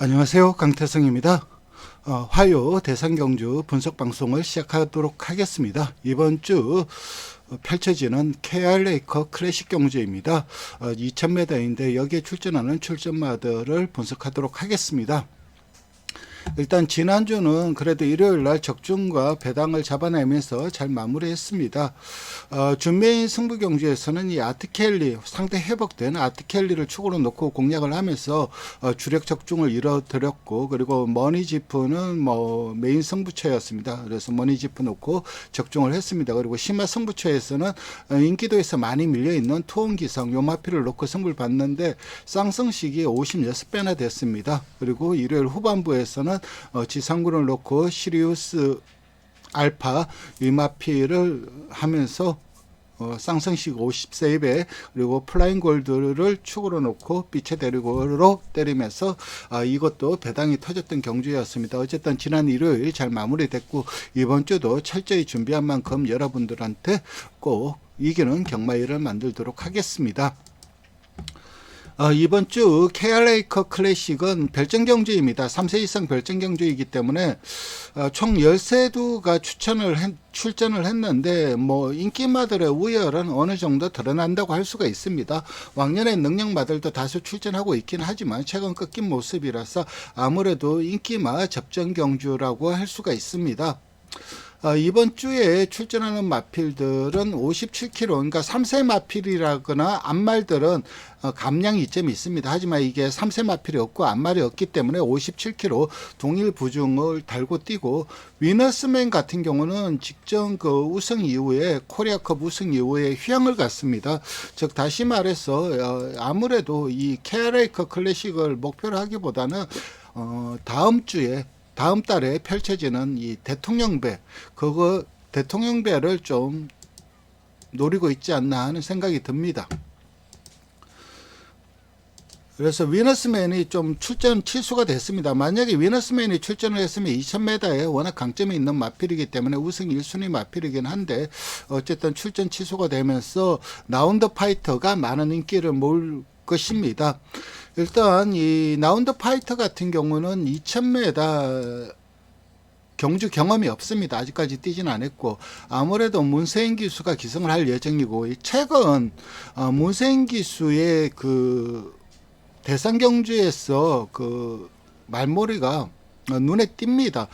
안녕하세요. 강태성입니다. 화요 대상경주 분석 방송을 시작하도록 하겠습니다. 이번 주 펼쳐지는 KR레이커 클래식 경주입니다. 2000m인데 여기에 출전하는 출전마들을 분석하도록 하겠습니다. 일단 지난주는 그래도 일요일날 적중과 배당을 잡아내면서 잘 마무리했습니다. 준메인 승부 경주에서는 이 아트켈리, 상대 회복된 아트켈리를 축으로 놓고 공략을 하면서 주력 적중을 이뤄드렸고, 그리고 머니지프는 메인 승부처였습니다. 그래서 머니지프 놓고 적중을 했습니다. 그리고 심화 승부처에서는 인기도에서 많이 밀려있는 투혼기성 요마피를 놓고 승부를 봤는데 쌍승식이 56배나 됐습니다. 그리고 일요일 후반부에서는 지상군을 놓고 시리우스 알파 위마피를 하면서 쌍성식 50세이베 그리고 플라잉 골드를 축으로 놓고 빛의 대리고로 때리면서 이것도 배당이 터졌던 경주였습니다. 어쨌든 지난 일요일 잘 마무리됐고 이번 주도 철저히 준비한 만큼 여러분들한테 꼭 이기는 경마일을 만들도록 하겠습니다. 이번 주 KR레이커 클래식은 별정경주입니다. 3세 이상 별정경주이기 때문에 총 13두가 출전을 했는데 인기마들의 우열은 어느 정도 드러난다고 할 수가 있습니다. 왕년의 능력마들도 다수 출전하고 있긴 하지만 최근 꺾인 모습이라서 아무래도 인기마 접전경주라고 할 수가 있습니다. 이번 주에 출전하는 마필들은 57kg, 그러니까 3세 마필이라거나 암말들은 감량 이점이 있습니다. 하지만 이게 3세 마필이 없고 암말이 없기 때문에 57kg 동일 부중을 달고 뛰고, 위너스맨 같은 경우는 직전 우승 이후에 코리아컵 우승 이후에 휴양을 갔습니다. 즉 다시 말해서 아무래도 이 KR레이커 클래식을 목표로 하기보다는 다음 달에 펼쳐지는 이 대통령배를 좀 노리고 있지 않나 하는 생각이 듭니다. 그래서 위너스맨이 좀 출전 취소가 됐습니다. 만약에 위너스맨이 출전을 했으면 2000m에 워낙 강점이 있는 마필이기 때문에 우승 1순위 마필이긴 한데 어쨌든 출전 취소가 되면서 나운더 파이터가 많은 인기를 모을 것입니다. 일단 이 나운더 파이터 같은 경우는 2000m 경주 경험이 없습니다. 아직까지 뛰지는 않았고, 아무래도 문세인 기수가 기승을 할 예정이고, 최근 문세인 기수의 대상 경주에서 말머리가 눈에 띕니다.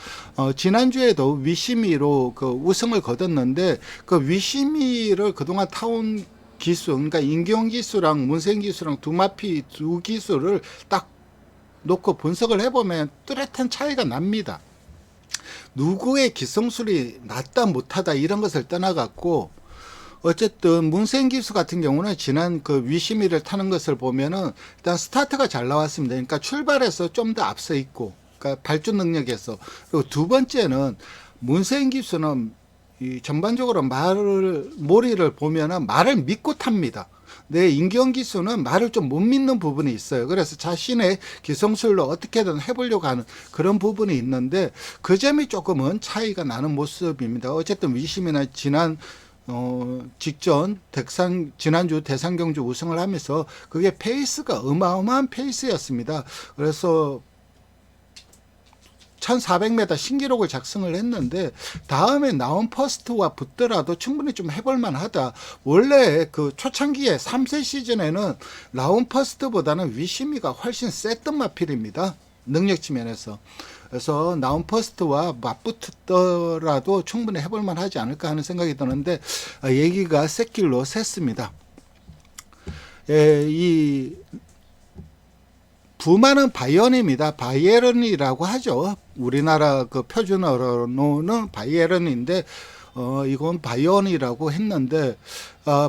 지난주에도 위시미로 우승을 거뒀는데 위시미를 그동안 타온 기수, 그러니까 임기용 기수랑 문세인 기수랑 두 기수를 딱 놓고 분석을 해보면 뚜렷한 차이가 납니다. 누구의 기성술이 낫다 못하다 이런 것을 떠나갖고, 어쨌든 문세인 기수 같은 경우는 지난 위시미를 타는 것을 보면은 일단 스타트가 잘 나왔습니다. 그러니까 출발해서 좀 더 앞서 있고, 그러니까 발주 능력에서. 그리고 두 번째는 문세인 기수는 전반적으로 머리를 보면은 말을 믿고 탑니다. 임기영 기수는 말을 좀 못 믿는 부분이 있어요. 그래서 자신의 기성술로 어떻게든 해보려고 하는 그런 부분이 있는데 그 점이 조금은 차이가 나는 모습입니다. 어쨌든 위시미는 지난주 대상경주 우승을 하면서 그게 페이스가 어마어마한 페이스였습니다. 그래서 1400m 신기록을 작성을 했는데 다음에 나온 퍼스트와 붙더라도 충분히 좀 해볼만 하다. 원래 초창기에 3세 시즌에는 나온 퍼스트보다는 위시미가 훨씬 셌던 마필입니다. 능력 측면에서. 그래서 나온 퍼스트와 맞붙더라도 충분히 해볼만 하지 않을까 하는 생각이 드는데 얘기가 샛길로 샜습니다. 부마는 바이언입니다. 바이에른이라고 하죠. 우리나라 표준어로는 바이에른인데 이건 바이언이라고 했는데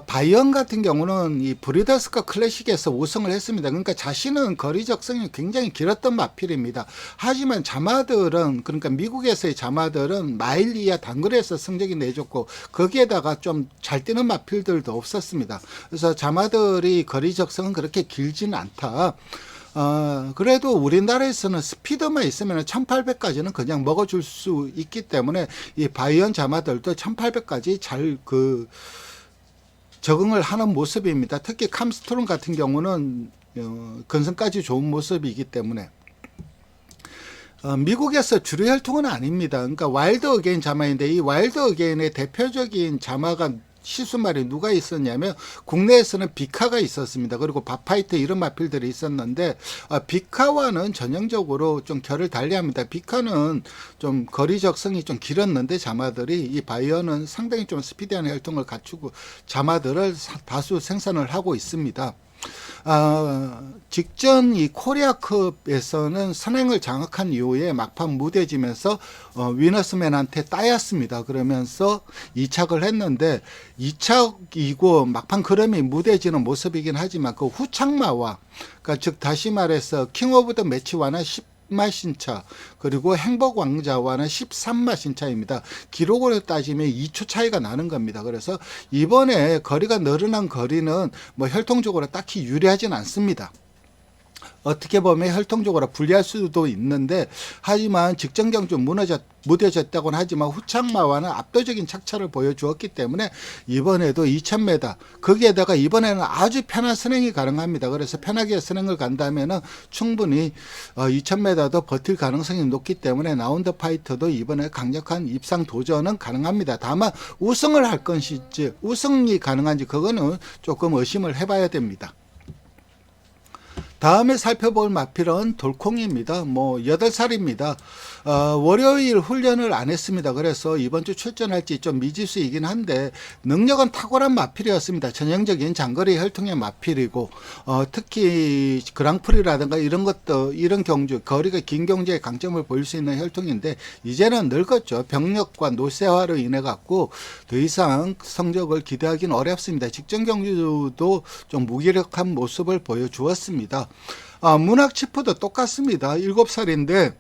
바이언 같은 경우는 이 브리더스컵 클래식에서 우승을 했습니다. 그러니까 자신은 거리 적성이 굉장히 길었던 마필입니다. 하지만 자마들은, 그러니까 미국에서의 자마들은 마일 이하 단거리에서 성적이 내줬고 거기에다가 좀 잘 뛰는 마필들도 없었습니다. 그래서 자마들이 거리 적성은 그렇게 길지는 않다. 그래도 우리나라에서는 스피드만 있으면 1800까지는 그냥 먹어줄 수 있기 때문에 이 바이언 자마들도 1800까지 잘 적응을 하는 모습입니다. 특히 캄스트롱 같은 경우는 근성까지 좋은 모습이기 때문에. 미국에서 주류 혈통은 아닙니다. 그러니까 와일드 어게인 자마인데 이 와일드 어게인의 대표적인 자마가 시수말이 누가 있었냐면 국내에서는 비카가 있었습니다. 그리고 바파이트 이런 마필들이 있었는데 비카와는 전형적으로 좀 결을 달리합니다. 비카는 좀 거리적성이 좀 길었는데 자마들이 이 바이어는 상당히 좀 스피디한 혈통을 갖추고 자마들을 다수 생산을 하고 있습니다. 직전 이 코리아컵에서는 선행을 장악한 이후에 막판 무뎌지면서 위너스맨한테 따였습니다. 그러면서 2착을 했는데 2착이고 막판 그럼이 무뎌지는 모습이긴 하지만 그 후착마와 그러니까 즉 다시 말해서 킹 오브 더 매치와는 10마 신차 그리고 행복 왕자와는 13마 신차입니다. 기록으로 따지면 2초 차이가 나는 겁니다. 그래서 이번에 거리가 늘어난 거리는 뭐 혈통적으로 딱히 유리하진 않습니다. 어떻게 보면 혈통적으로 불리할 수도 있는데 하지만 직전 경주 무뎌졌다고는 하지만 후착마와는 압도적인 착차를 보여주었기 때문에 이번에도 2000m 거기에다가 이번에는 아주 편한 선행이 가능합니다. 그래서 편하게 선행을 간다면 충분히 2000m도 버틸 가능성이 높기 때문에 라운드 파이터도 이번에 강력한 입상 도전은 가능합니다. 다만 우승을 할 것인지 우승이 가능한지 그거는 조금 의심을 해봐야 됩니다. 다음에 살펴볼 마필은 돌콩입니다. 8살입니다. 월요일 훈련을 안 했습니다. 그래서 이번 주 출전할지 좀 미지수이긴 한데 능력은 탁월한 마필이었습니다. 전형적인 장거리 혈통의 마필이고 특히 그랑프리라든가 이런 것도 이런 경주 거리가 긴 경주의 강점을 보일 수 있는 혈통인데 이제는 늙었죠. 병력과 노쇠화로 인해 갖고 더 이상 성적을 기대하기는 어렵습니다. 직전 경주도 좀 무기력한 모습을 보여주었습니다. 문학 치프도 똑같습니다. 7살인데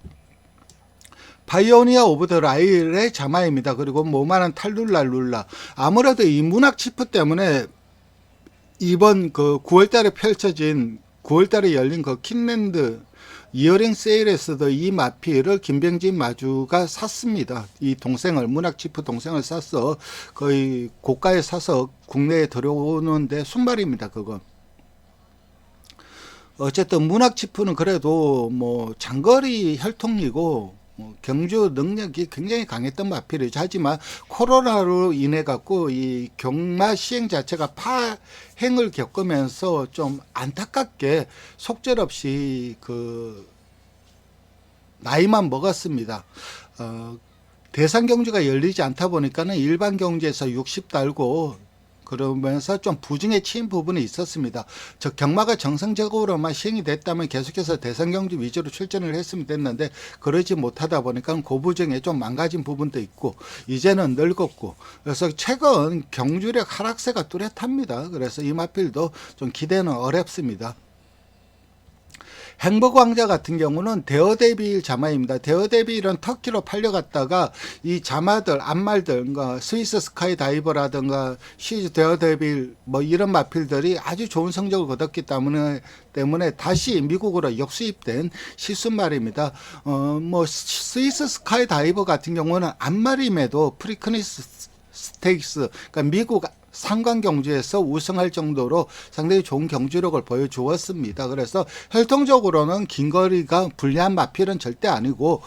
파이오니아 오브 더 라일의 자마입니다. 그리고 모마는 탈룰랄룰라. 아무래도 이 문학 치프 때문에 이번 그 9월달에 열린 그 킨랜드 이어링 세일에서도 이 마필을 김병진 마주가 샀습니다. 이 동생을 문학 치프 동생을 사서 거의 고가에 사서 국내에 들어오는데 순발입니다. 그거. 어쨌든 문학 치프는 그래도 장거리 혈통이고 경주 능력이 굉장히 강했던 마필이죠. 하지만 코로나로 인해 갖고 이 경마 시행 자체가 파행을 겪으면서 좀 안타깝게 속절없이 그 나이만 먹었습니다. 대상 경주가 열리지 않다 보니까는 일반 경주에서 60 달고 그러면서 좀 부진에 치인 부분이 있었습니다. 경마가 정상적으로만 시행이 됐다면 계속해서 대상 경주 위주로 출전을 했으면 됐는데 그러지 못하다 보니까 고부정에 좀 망가진 부분도 있고 이제는 늙었고 그래서 최근 경주력 하락세가 뚜렷합니다. 그래서 이 마필도 좀 기대는 어렵습니다. 행복왕자 같은 경우는 데어데빌 자마입니다. 데어데빌은 터키로 팔려갔다가 이 자마들, 암말들, 그러니까 스위스 스카이 다이버라든가 시즈 데어데빌 이런 마필들이 아주 좋은 성적을 거뒀기 때문에 다시 미국으로 역수입된 시순말입니다. 스위스 스카이 다이버 같은 경우는 암말임에도 프리크니스 스테이크스, 그러니까 미국 상관 경주에서 우승할 정도로 상당히 좋은 경주력을 보여주었습니다. 그래서 혈통적으로는 긴거리가 불리한 마필은 절대 아니고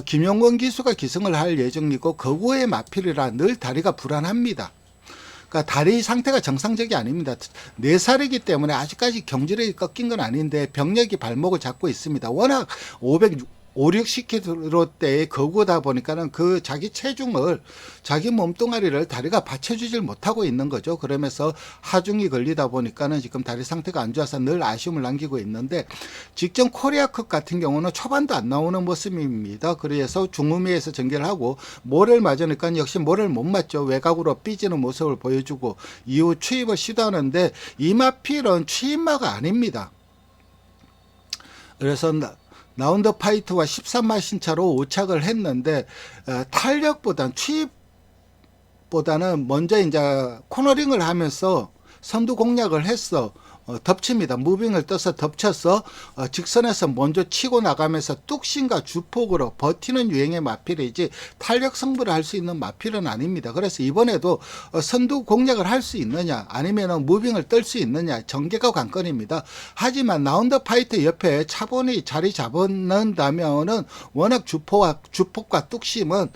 김용건 기수가 기승을 할 예정이고 거구의 마필이라 늘 다리가 불안합니다. 그러니까 다리 상태가 정상적이 아닙니다. 4살이기 때문에 아직까지 경주력이 꺾인 건 아닌데 병력이 발목을 잡고 있습니다. 워낙 5, 60kg대의 거구다 보니까는 그 자기 체중을 자기 몸뚱아리를 다리가 받쳐주질 못하고 있는 거죠. 그러면서 하중이 걸리다 보니까는 지금 다리 상태가 안 좋아서 늘 아쉬움을 남기고 있는데 직전 코리아컵 같은 경우는 초반도 안 나오는 모습입니다. 그래서 중후미에서 전개를 하고 모래를 맞으니까 역시 모래를 못 맞죠. 외곽으로 삐지는 모습을 보여주고 이후 추입을 시도하는데 이 마필은 추입마가 아닙니다. 그래서 라운드 파이트와 13마 신차로 5착을 했는데 탄력보다는 추입보다는 먼저 이제 코너링을 하면서 선두 공략을 했어. 덮칩니다. 무빙을 떠서 덮쳐서 직선에서 먼저 치고 나가면서 뚝심과 주폭으로 버티는 유행의 마필이지 탄력 승부를 할 수 있는 마필은 아닙니다. 그래서 이번에도 선두 공략을 할 수 있느냐 아니면 무빙을 뜰 수 있느냐 전개가 관건입니다. 하지만 라운드 파이트 옆에 차분히 자리 잡는다면은 워낙 주폭과 뚝심은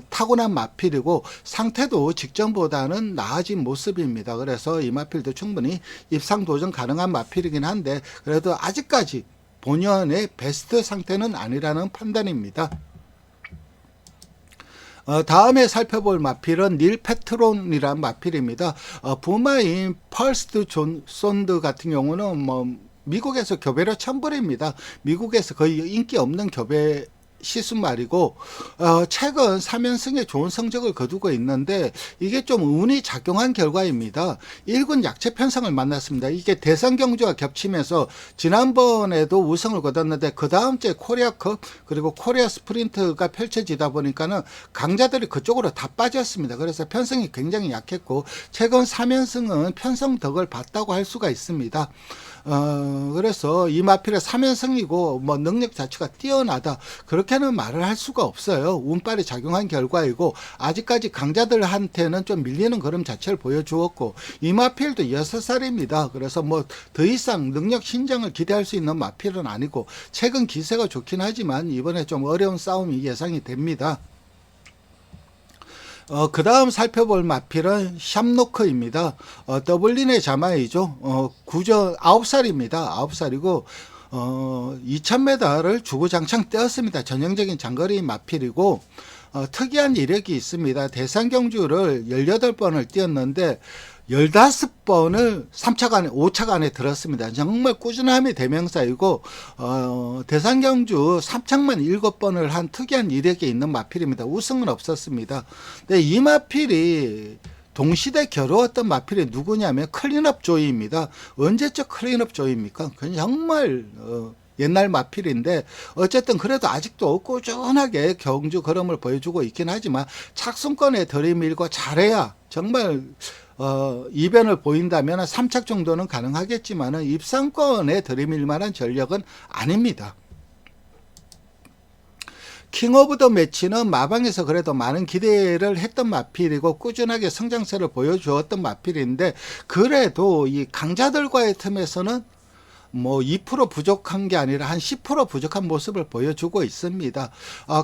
타고난 마필이고 상태도 직전보다는 나아진 모습입니다. 그래서 이 마필도 충분히 입상 도전 가능한 마필이긴 한데 그래도 아직까지 본연의 베스트 상태는 아니라는 판단입니다. 다음에 살펴볼 마필은 닐 페트론이라는 마필입니다. 부마인 펄스트 존손드 같은 경우는 뭐 미국에서 교배로 천불입니다. 미국에서 거의 인기 없는 교배 시순말이고 최근 3연승에 좋은 성적을 거두고 있는데 이게 좀 운이 작용한 결과입니다. 1군 약체 편성을 만났습니다. 이게 대선 경주가 겹치면서 지난번에도 우승을 거뒀는데 그 다음 주에 코리아컵 그리고 코리아 스프린트가 펼쳐지다 보니까는 강자들이 그쪽으로 다 빠졌습니다. 그래서 편성이 굉장히 약했고 최근 3연승은 편성 덕을 봤다고 할 수가 있습니다. 그래서 이 마필의 3연승이고 뭐 능력 자체가 뛰어나다 그렇게는 말을 할 수가 없어요. 운빨이 작용한 결과이고 아직까지 강자들한테는 좀 밀리는 그림 자체를 보여주었고 이 마필도 6살입니다. 그래서 뭐 더 이상 능력 신장을 기대할 수 있는 마필은 아니고 최근 기세가 좋긴 하지만 이번에 좀 어려운 싸움이 예상이 됩니다. 그 다음 살펴볼 마필은 샴노크입니다. 더블린의 자마이죠. 9살입니다. 9살이고 2000m를 주구장창 뛰었습니다. 전형적인 장거리 마필이고 특이한 이력이 있습니다. 대상 경주를 18번을 뛰었는데 15번을 3차가 안에 5차가 안에 들었습니다. 정말 꾸준함이 대명사이고 대상 경주 3착만 7번을 한 특이한 이력이 있는 마필입니다. 우승은 없었습니다. 근데 이 마필이 동시대 겨루었던 마필이 누구냐면 클린업 조이입니다. 언제적 클린업 조이입니까? 그냥 정말 옛날 마필인데 어쨌든 그래도 아직도 꾸준하게 경주 걸음을 보여주고 있긴 하지만 착순권에 들이밀고 잘해야 정말 이변을 보인다면 3착 정도는 가능하겠지만 입상권에 들이밀 만한 전력은 아닙니다. 킹 오브 더 매치는 마방에서 그래도 많은 기대를 했던 마필이고 꾸준하게 성장세를 보여주었던 마필인데 그래도 이 강자들과의 틈에서는 뭐 2% 부족한 게 아니라 한 10% 부족한 모습을 보여주고 있습니다.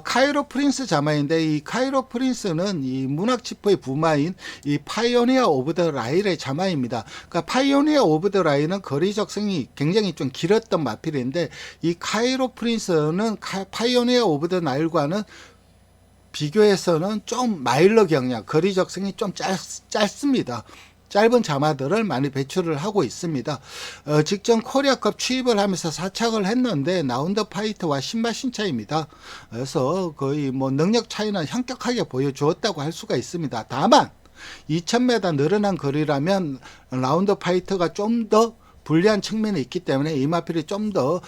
카이로 프린스 자마인데 이 카이로 프린스는 이 문학 치포의 부마인 이 파이오니어 오브 더 라일의 자마입니다. 그러니까 파이오니어 오브 더 라일은 거리 적성이 굉장히 좀 길었던 마필인데 이 카이로 프린스는 파이오니어 오브 더 나일과는 비교해서는 좀 마일러 경량, 거리 적성이 좀 짧습니다. 짧은 자마들을 많이 배출을 하고 있습니다. 직전 코리아컵 취입을 하면서 4착을 했는데 라운드 파이트와 신발 신차입니다. 그래서 거의 뭐 능력 차이는 현격하게 보여주었다고 할 수가 있습니다. 다만 2000m 늘어난 거리라면 라운드 파이트가 좀 더 불리한 측면이 있기 때문에 이 마필이 좀 더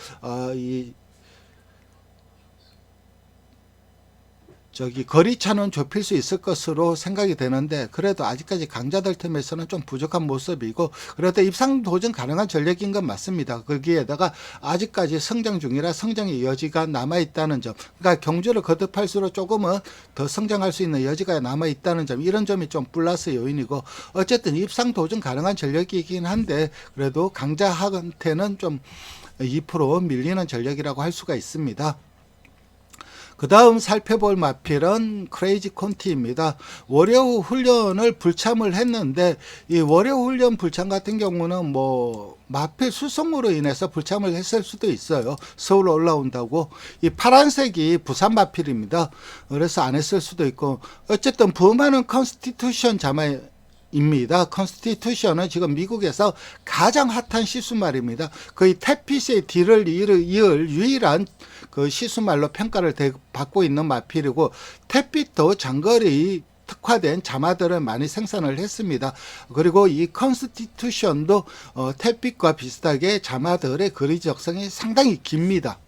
거리차는 좁힐 수 있을 것으로 생각이 되는데 그래도 아직까지 강자들 틈에서는 좀 부족한 모습이고 그래도 입상 도전 가능한 전력인 건 맞습니다. 거기에다가 아직까지 성장 중이라 성장의 여지가 남아있다는 점, 그러니까 경주를 거듭할수록 조금은 더 성장할 수 있는 여지가 남아있다는 점, 이런 점이 좀 플러스 요인이고 어쨌든 입상 도전 가능한 전력이긴 한데 그래도 강자한테는 좀 2% 밀리는 전력이라고 할 수가 있습니다. 그 다음 살펴볼 마필은 크레이지 콘티입니다. 월요 훈련을 불참을 했는데 이 월요 훈련 불참 같은 경우는 뭐 마필 수송으로 인해서 불참을 했을 수도 있어요. 서울 올라온다고. 이 파란색이 부산 마필입니다. 그래서 안 했을 수도 있고 어쨌든 부마는 컨스티튜션 자마 입니다. 컨스티튜션은 지금 미국에서 가장 핫한 시수말입니다. 거의 태핏의 뒤를 이을 유일한 그 시수말로 평가를 받고 있는 마필이고 태핏도 장거리 특화된 자마들을 많이 생산을 했습니다. 그리고 이 컨스티튜션도 태핏과 비슷하게 자마들의 거리 적성이 상당히 깁니다.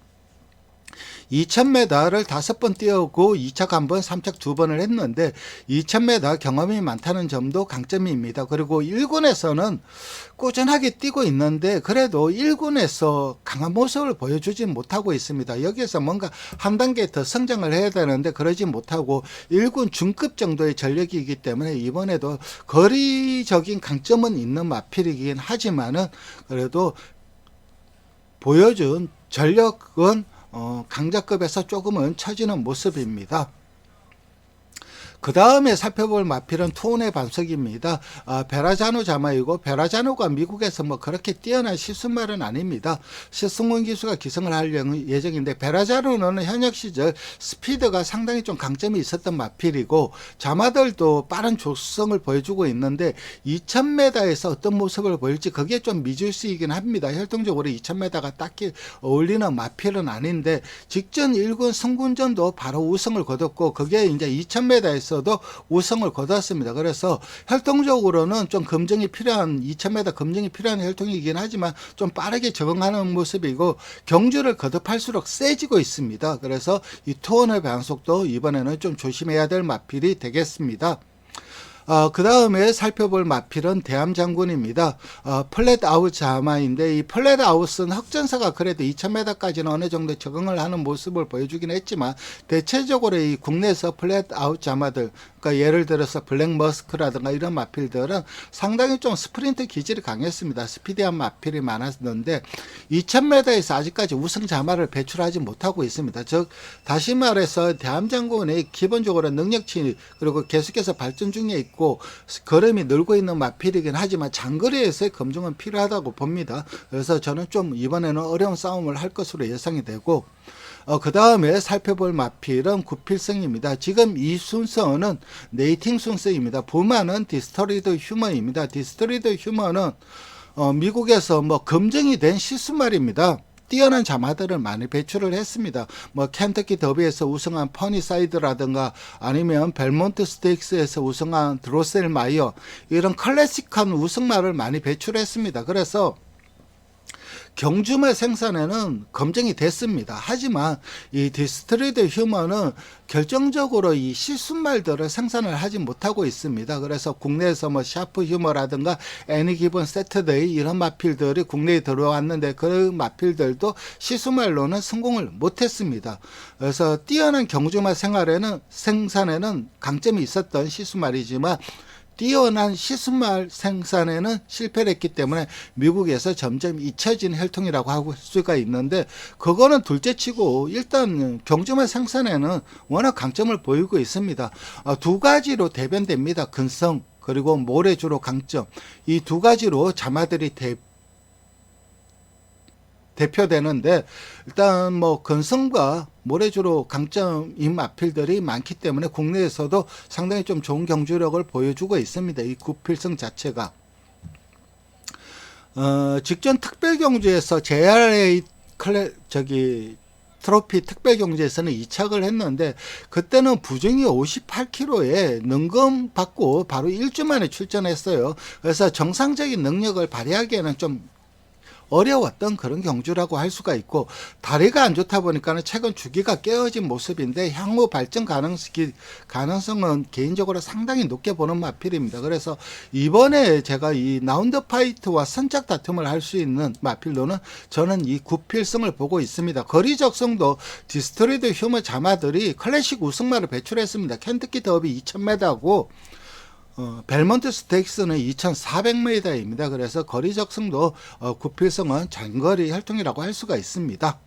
2000m를 5번 뛰었고 2착 1번, 3착 2번을 했는데 2000m 경험이 많다는 점도 강점입니다. 그리고 1군에서는 꾸준하게 뛰고 있는데 그래도 1군에서 강한 모습을 보여주지 못하고 있습니다. 여기에서 뭔가 한 단계 더 성장을 해야 되는데 그러지 못하고 1군 중급 정도의 전력이기 때문에 이번에도 거리적인 강점은 있는 마필이긴 하지만은 그래도 보여준 전력은 강자급에서 조금은 처지는 모습입니다. 그 다음에 살펴볼 마필은 투혼의 반석입니다. 베라자노 자마이고 베라자노가 미국에서 뭐 그렇게 뛰어난 시승말은 아닙니다. 시승문 기수가 기승을 할 예정인데 베라자노는 현역 시절 스피드가 상당히 좀 강점이 있었던 마필이고 자마들도 빠른 조수성을 보여주고 있는데 2000m에서 어떤 모습을 보일지 그게 좀 미지수이긴 합니다. 혈통적으로 2000m가 딱히 어울리는 마필은 아닌데 직전 1군 승군전도 바로 우승을 거뒀고 그게 이제 2000m에서 도 우승을 거뒀습니다. 그래서 혈통적으로는 좀 검증이 필요한 2000m 검증이 필요한 혈통이긴 하지만 좀 빠르게 적응하는 모습이고 경주를 거듭할수록 세지고 있습니다. 그래서 이 투혼의 반속도 이번에는 좀 조심해야 될 마필이 되겠습니다. 그 다음에 살펴볼 마필은 대함장군입니다. 플랫아웃 자마인데 이 플랫아웃은 흑전사가 그래도 2000m까지는 어느 정도 적응을 하는 모습을 보여주긴 했지만 대체적으로 이 국내에서 플랫아웃 자마들 그러니까 예를 들어서 블랙머스크라든가 이런 마필들은 상당히 좀 스프린트 기질이 강했습니다. 스피디한 마필이 많았는데 2000m에서 아직까지 우승 자마를 배출하지 못하고 있습니다. 즉 다시 말해서 대함장군이 기본적으로 능력치 그리고 계속해서 발전 중에 있고 걸음이 늘고 있는 마필이긴 하지만 장거리에서의 검증은 필요하다고 봅니다. 그래서 저는 좀 이번에는 어려운 싸움을 할 것으로 예상이 되고 그 다음에 살펴볼 마필은 구필성입니다. 지금 이 순서는 네이팅 순서입니다. 부마는 디스토리드 휴머입니다. 디스토리드 휴머는 미국에서 뭐 검증이 된 시스말입니다. 뛰어난 자마들을 많이 배출을 했습니다. 뭐 켄터키 더비에서 우승한 퍼니사이드라든가 아니면 벨몬트 스테이크스에서 우승한 드로셀 마이어 이런 클래식한 우승마를 많이 배출했습니다. 그래서 경주말 생산에는 검증이 됐습니다. 하지만 이 디스트리드 휴머는 결정적으로 이 실순말들을 생산을 하지 못하고 있습니다. 그래서 국내에서 뭐 샤프 휴머라든가 애니 기본 세터데이 이런 마필들이 국내에 들어왔는데 그 마필들도 시수말로는 성공을 못했습니다. 그래서 뛰어난 경주말 생산에는 강점이 있었던 시수말이지만 뛰어난 시스말 생산에는 실패를 했기 때문에 미국에서 점점 잊혀진 혈통이라고 할 수가 있는데 그거는 둘째치고 일단 경주말 생산에는 워낙 강점을 보이고 있습니다. 두 가지로 대변됩니다. 근성 그리고 모래주로 강점 이 두 가지로 자마들이 대표되는데 일단 뭐 근성과 모래주로 강점인 마필들이 많기 때문에 국내에서도 상당히 좀 좋은 경주력을 보여주고 있습니다. 이 구필성 자체가 직전 특별경주에서 JRA 트로피 특별경주에서는 2착을 했는데 그때는 부정이 58kg에 능금 받고 바로 1주 만에 출전했어요. 그래서 정상적인 능력을 발휘하기에는 좀 어려웠던 그런 경주라고 할 수가 있고 다리가 안 좋다 보니까는 최근 주기가 깨어진 모습인데 향후 발전 가능성은 개인적으로 상당히 높게 보는 마필입니다. 그래서 이번에 제가 이 라운드 파이트와 선착 다툼을 할 수 있는 마필로는 저는 이 구필성을 보고 있습니다. 거리 적성도 디스트리드 휴머 자마들이 클래식 우승마를 배출했습니다. 켄터키 더비 2000m고 벨몬트 스테이크스는 2400m입니다. 그래서 거리 적성도 구필성은 장거리 혈통이라고 할 수가 있습니다.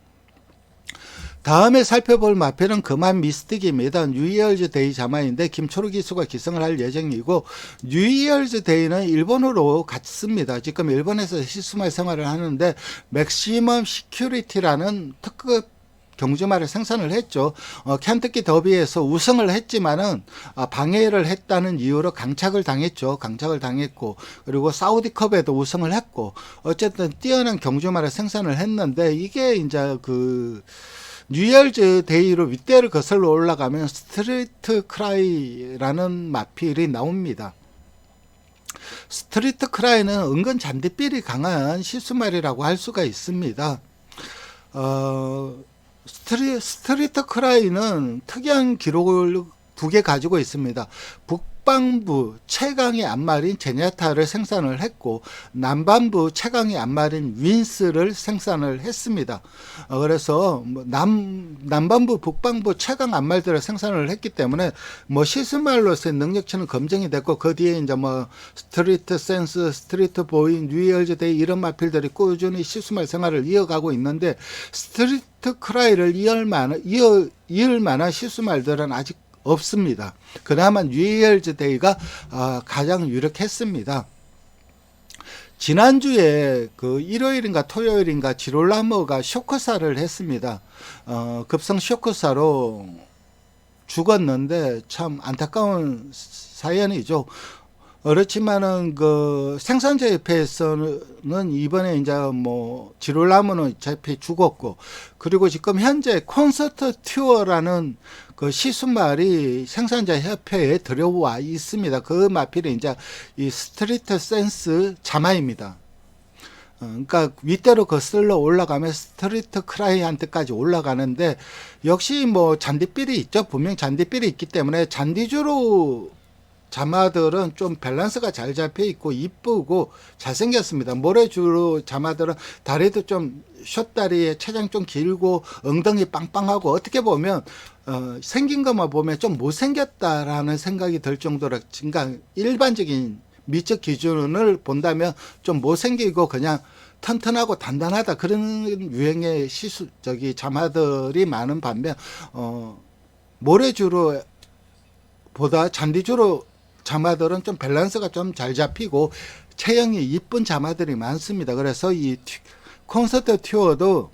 다음에 살펴볼 마필은 금한 미스틱입니다. 뉴이얼즈 데이 자마인데 김초루 기수가 기승을 할 예정이고 뉴이얼즈 데이는 일본어로 갔습니다. 지금 일본에서 시스말 생활을 하는데 맥시멈 시큐리티라는 특급 경주말을 생산을 했죠. 켄터키 더비에서 우승을 했지만은 방해를 했다는 이유로 강착을 당했죠. 강착을 당했고 그리고 사우디컵에도 우승을 했고 어쨌든 뛰어난 경주말을 생산을 했는데 이게 이제 그 뉴이얼즈 데이로 윗대를 거슬러 올라가면 스트리트 크라이라는 마필이 나옵니다. 스트리트 크라이는 은근 잔디삘이 강한 시스말이라고 할 수가 있습니다. 스트리트 크라이는 특이한 기록을 두 개 가지고 있습니다. 북방부 최강의 안말인 제냐타를 생산을 했고 남반부 최강의 안말인 윈스를 생산을 했습니다. 그래서 남반부 북방부 최강 안말들을 생산을 했기 때문에 뭐 시스말로서의 능력치는 검증이 됐고 그 뒤에 이제 뭐 스트리트 센스, 스트리트 보이, 뉴이얼즈 데이 이런 마필들이 꾸준히 시스말 생활을 이어가고 있는데 스트리트 크라이를 이을 만한 시스말들은 아직 없습니다. 그나마 뉴이얼즈 데이가 가장 유력했습니다. 지난주에 그 일요일인가 토요일인가 지롤라머가 쇼크사를 했습니다. 급성 쇼크사로 죽었는데 참 안타까운 사연이죠. 그렇지만은 그 생산자협회에서는 이번에 이제 뭐 지롤라모는 어차피 죽었고 그리고 지금 현재 콘서트 튜어라는 그 시순말이 생산자 협회에 들어와 있습니다. 그 마필이 이제 이 스트리트 센스 자마입니다. 그러니까 윗대로 거슬러 올라가면 스트리트 크라이한테까지 올라가는데 역시 뭐 잔디삘이 있죠. 분명 잔디삘이 있기 때문에 잔디주로 자마들은 좀 밸런스가 잘 잡혀 있고 이쁘고 잘생겼습니다. 모래주로 자마들은 다리도 좀 숏다리에 체장 좀 길고 엉덩이 빵빵하고 어떻게 보면 생긴 것만 보면 좀 못생겼다라는 생각이 들 정도로 그러니까 일반적인 미적 기준을 본다면 좀 못생기고 그냥 튼튼하고 단단하다 그런 유행의 자마들이 많은 반면 모래주로 보다 잔디주로 자마들은 좀 밸런스가 좀 잘 잡히고 체형이 이쁜 자마들이 많습니다. 그래서 이 콘서트 튜어도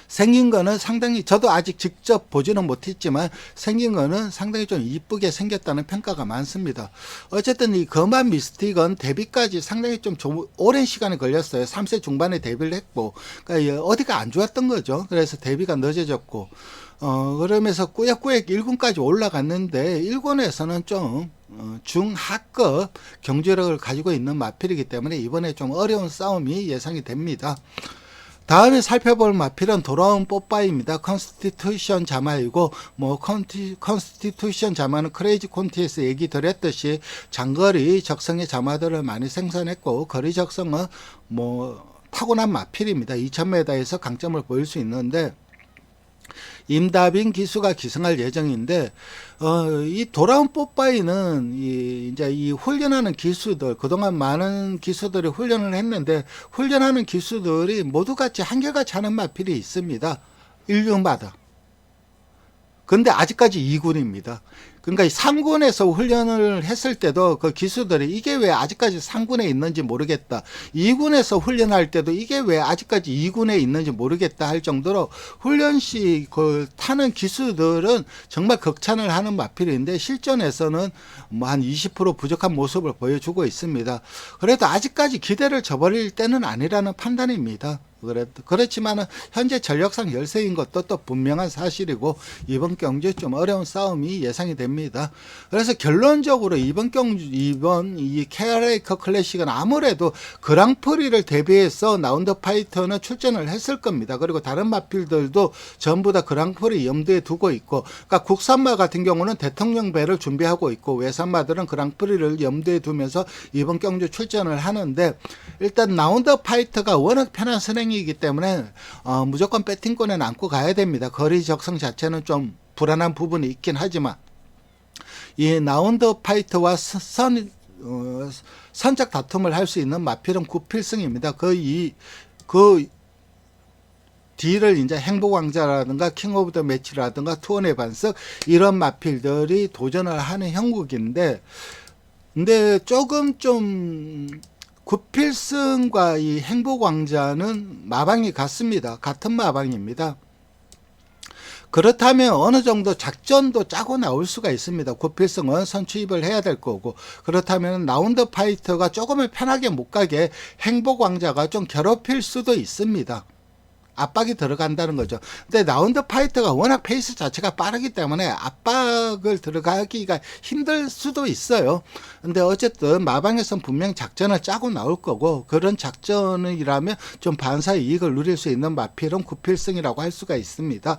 생긴 거는 상당히 저도 아직 직접 보지는 못했지만 생긴 거는 상당히 좀 이쁘게 생겼다는 평가가 많습니다. 어쨌든 이 거만 미스틱은 데뷔까지 상당히 좀 오랜 시간이 걸렸어요. 3세 중반에 데뷔를 했고 그러니까 어디가 안 좋았던 거죠. 그래서 데뷔가 늦어졌고 그러면서 꾸역꾸역 1군까지 올라갔는데 1군에서는 좀 중하급 경제력을 가지고 있는 마필이기 때문에 이번에 좀 어려운 싸움이 예상이 됩니다. 다음에 살펴볼 마필은 돌아온 뽀빠이입니다. 컨스티튜션 자마이고 뭐 컨스티튜션 자마는 크레이지 콘티에서 얘기 드렸듯이 장거리 적성의 자마들을 많이 생산했고 거리 적성은 뭐 타고난 마필입니다. 2000m에서 강점을 보일 수 있는데 임다빈 기수가 기승할 예정인데 이 돌아온 뽀빠이는 이제 이 훈련하는 기수들 그동안 많은 기수들이 훈련을 했는데 훈련하는 기수들이 모두 같이 한결같이 하는 마필이 있습니다. 1군마다. 근데 아직까지 2군입니다. 그러니까 3군에서 훈련을 했을 때도 그 기수들이 이게 왜 아직까지 3군에 있는지 모르겠다. 2군에서 훈련할 때도 이게 왜 아직까지 2군에 있는지 모르겠다 할 정도로 훈련 시 그 타는 기수들은 정말 극찬을 하는 마필인데 실전에서는 뭐 한 20% 부족한 모습을 보여주고 있습니다. 그래도 아직까지 기대를 저버릴 때는 아니라는 판단입니다. 그렇지만은 현재 전력상 열세인 것도 또 분명한 사실이고 이번 경주 좀 어려운 싸움이 예상이 됩니다. 그래서 결론적으로 이번 이 KRA커 클래식은 아무래도 그랑프리를 대비해서 라운드 파이터는 출전을 했을 겁니다. 그리고 다른 마필들도 전부 다 그랑프리 염두에 두고 있고, 그러니까 국산마 같은 경우는 대통령 배를 준비하고 있고 외산마들은 그랑프리를 염두에 두면서 이번 경주 출전을 하는데 일단 라운드 파이터가 워낙 편한 선행이기 때문에 무조건 배팅권에 안고 가야 됩니다. 거리 적성 자체는 좀 불안한 부분이 있긴 하지만 이 라운드 파이터와 선착 다툼을 할 수 있는 마필은 9필승입니다. 그 뒤를 이제 행복왕자라든가 킹 오브 더 매치라든가 투혼의 반석 이런 마필들이 도전을 하는 형국인데 근데 조금 좀 9필승과 이 행복왕자는 마방이 같습니다. 같은 마방입니다. 그렇다면 어느 정도 작전도 짜고 나올 수가 있습니다. 9필승은 선취입을 해야 될 거고 그렇다면 라운드 파이터가 조금은 편하게 못 가게 행복왕자가 좀 괴롭힐 수도 있습니다. 압박이 들어간다는 거죠. 근데 라운드 파이터가 워낙 페이스 자체가 빠르기 때문에 압박을 들어가기가 힘들 수도 있어요. 근데 어쨌든 마방에선 분명 작전을 짜고 나올 거고, 그런 작전이라면 좀 반사 이익을 누릴 수 있는 마필은 구필승이라고 할 수가 있습니다.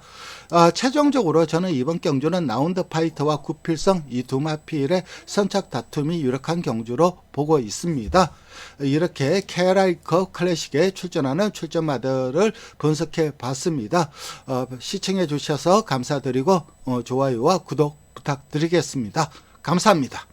최종적으로 저는 이번 경주는 라운드 파이터와 구필승 이 두 마필의 선착 다툼이 유력한 경주로 보고 있습니다. 이렇게 KRI컵 클래식에 출전하는 출전마들을 분석해 봤습니다. 시청해 주셔서 감사드리고 좋아요와 구독 부탁드리겠습니다. 감사합니다.